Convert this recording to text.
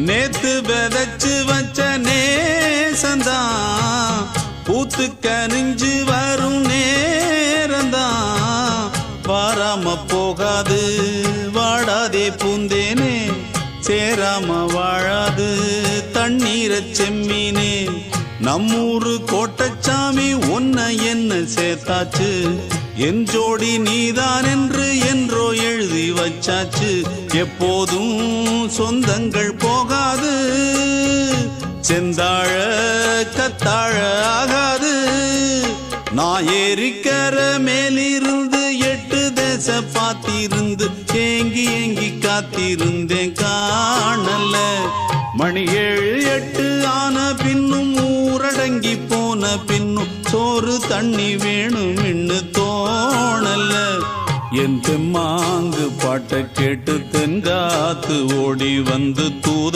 நேத்து விதைச்சு வச்ச நேசந்தான் பூத்து கனிஞ்சு வரும் நேரந்தான் வாராம போகாது வாடாதே பூந்தேனே சேராம வாழாது தண்ணீரை செம்மீனே நம்மூரு கோட்டச்சாமி உன்னை என்ன சேர்த்தாச்சு என் ஜோடி நீதான் என்று என்றோ எழுதி வச்சாச்சு எப்போதும் சொந்தங்கள் போகாது செந்தாழ கத்தாழ ஆகாது நான் ஏறிக்கர மேலிருந்து 8 தேச பார்த்திருந்து ஏங்கி ஏங்கி காத்திருந்தேன் காணல மணி 7 8 ஆன பின்னும் ஊரடங்கி போன பின்னும் சோறு தண்ணி வேணும் இன்னு தோணல என் தெம்மாங்கு பாட்டை கேட்டு தென்காத்து ஓடி வந்து தூதா